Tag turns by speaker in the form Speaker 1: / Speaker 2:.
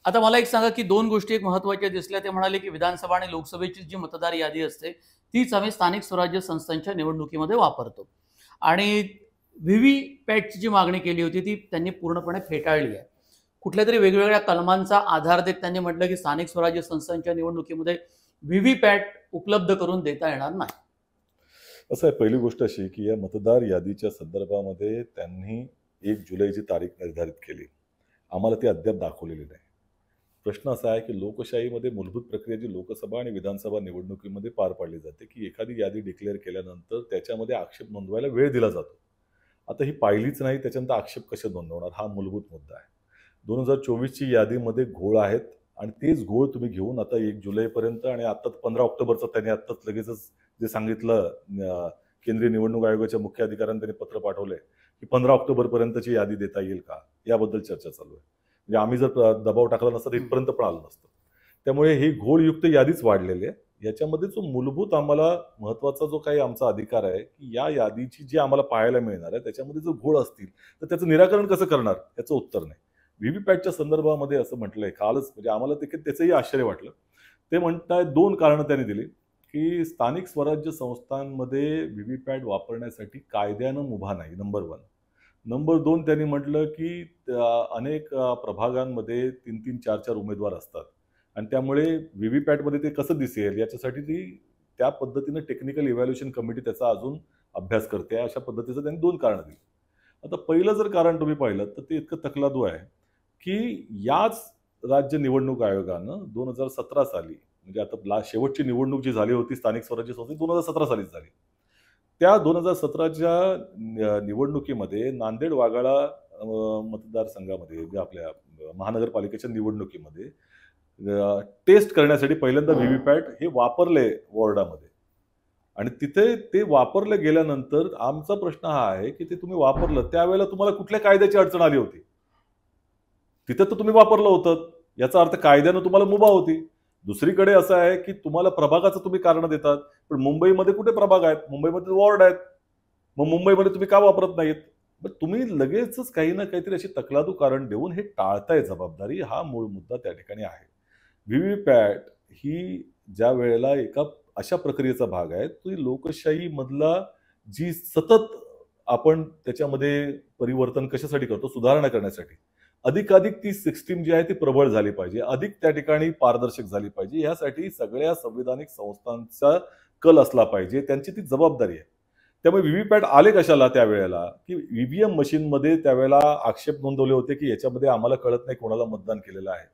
Speaker 1: आता मला एक सांगा, की 2 गोष्टी एक महत्त्वाच्या दिसल्या. ते म्हणाले, की विधानसभा आणि लोकसभेची जी मतदार यादी असते, तीच आम्ही स्थानिक स्वराज्य संस्थांच्या निवडणुकीमध्ये वापरतो. आणि व्ही-व्ही-पॅटची जी मागणी केली होती, ती त्यांनी पूर्णपणे फेटाळली आहे. कुठल्यातरी वेगवेगळ्या कलमांचा आधार देत त्यांनी म्हटलं, की स्थानिक स्वराज्य संस्थांच्या निवडणुकीमध्ये व्ही-व्ही-पॅट उपलब्ध करून देता येणार नाही.
Speaker 2: असं आहे, पहिली गोष्ट अशी की या मतदार यादीच्या संदर्भामध्ये त्यांनी 1 जुलैची तारीख निर्धारित केली. आम्हाला ती अद्याप दाखवलेली नाही. प्रश्न असा आहे की लोकशाहीमध्ये मूलभूत प्रक्रिया जी लोकसभा आणि विधानसभा निवडणुकीमध्ये पार पाडली जाते, की एखादी यादी डिक्लेअर केल्यानंतर त्याच्यामध्ये आक्षेप नोंदवायला वेळ दिला जातो. आता ही पाहिलीच नाही, त्याच्यानंतर आक्षेप कसे नोंदवणार हा मूलभूत मुद्दा आहे. 2024 ची यादीमध्ये घोळ आहेत आणि तेच घोळ तुम्ही घेऊन आता 1 जुलैपर्यंत आणि आता 15 ऑक्टोबरचं त्यांनी आत्ताच लगेचच जे सांगितलं केंद्रीय निवडणूक आयोगाच्या मुख्य अधिकाऱ्यांनी त्यांनी पत्र पाठवलंय, की 15 ऑक्टोबरपर्यंतची यादी देता येईल का? याबद्दल चर्चा चालू आहे. म्हणजे आम्ही जर दबाव टाकला नसता तर इथपर्यंत पण आलं नसतं. त्यामुळे ही घोळयुक्त यादीच वाढलेली आहे. याच्यामध्ये जो मूलभूत आम्हाला महत्त्वाचा जो काही आमचा अधिकार आहे, की या यादीची जी आम्हाला पाहायला मिळणार आहे, त्याच्यामध्ये जर घोळ असतील, तर त्याचं निराकरण कसं करणार? याचं उत्तर नाही. व्ही-व्ही-पॅटच्या संदर्भामध्ये असं म्हटलंय कालच, म्हणजे आम्हाला देखील त्याचंही आश्चर्य वाटलं. ते म्हणतायत 2 कारणं त्यांनी दिली, की स्थानिक स्वराज्य संस्थांमध्ये व्ही-व्ही-पॅट वापरण्यासाठी कायद्यानं मुभा नाही, नंबर 1. नंबर 2 त्यांनी म्हटलं, की अनेक प्रभागांमध्ये 3-3, 4-4 उमेदवार असतात आणि त्यामुळे व्ही-व्ही-पॅटमध्ये ते कसं दिसेल याच्यासाठी ती त्या पद्धतीनं टेक्निकल इव्हॅल्युएशन कमिटी त्याचा अजून अभ्यास करते. अशा पद्धतीचं त्यांनी 2 कारणं दिली. आता पहिलं जर कारण तुम्ही पाहिलं तर ते इतकं तकलादू आहे, की याच राज्य निवडणूक आयोगानं 2017 साली, म्हणजे आता शेवटची निवडणूक जी झाली होती स्थानिक स्वराज्य संस्थेची 2017 सालीच झाली. त्या 2017च्या निवडणुकीमध्ये नांदेड वाघाळा मतदारसंघामध्ये जे आपल्या महानगरपालिकेच्या निवडणुकीमध्ये टेस्ट करण्यासाठी पहिल्यांदा व्ही-व्ही-पॅट हे वापरले वॉर्डामध्ये आणि तिथे ते वापरलं गेल्यानंतर आमचा प्रश्न हा आहे, की ते तुम्ही वापरलं त्यावेळेला तुम्हाला कुठल्या कायद्याची अडचण आली होती? तिथे तर तुम्ही वापरलं होतं. याचा अर्थ कायद्यानं तुम्हाला मुभा होती. दुसरीकडे असं आहे, की तुम्हाला प्रभागाचं तुम्ही कारण देतात. पण मुंबईमध्ये कुठे प्रभाग आहेत? मुंबईमध्ये वॉर्ड आहेत. मग मुंबईमध्ये तुम्ही का वापरत नाहीत? मग तुम्ही लगेचच काही ना काहीतरी अशी तकलादू कारण देऊन हे टाळताय जबाबदारी, हा मूळ मुद्दा त्या ठिकाणी आहे. व्ही-व्ही-पॅट ही ज्या वेळेला एका अशा प्रक्रियेचा भाग आहे, ती लोकशाहीमधला जी सतत आपण त्याच्यामध्ये परिवर्तन कशासाठी करतो? सुधारणा करण्यासाठी. अधिकाधिक ती सिस्टीम जी आहे ती प्रबळ झाली पाहिजे. अधिक त्या ठिकाणी पारदर्शक झाली पाहिजे. यासाठी सगळ्या संविधानिक संस्थांचा कल असला पाहिजे. त्यांची ती जबाबदारी आहे. त्यामुळे व्ही-व्ही-पॅट आले कशाला त्यावेळेला, की ईव्हीएम मशीनमध्ये त्यावेळेला आक्षेप नोंदवले होते, की याच्यामध्ये आम्हाला कळत नाही कोणाला मतदान केलेलं आहे.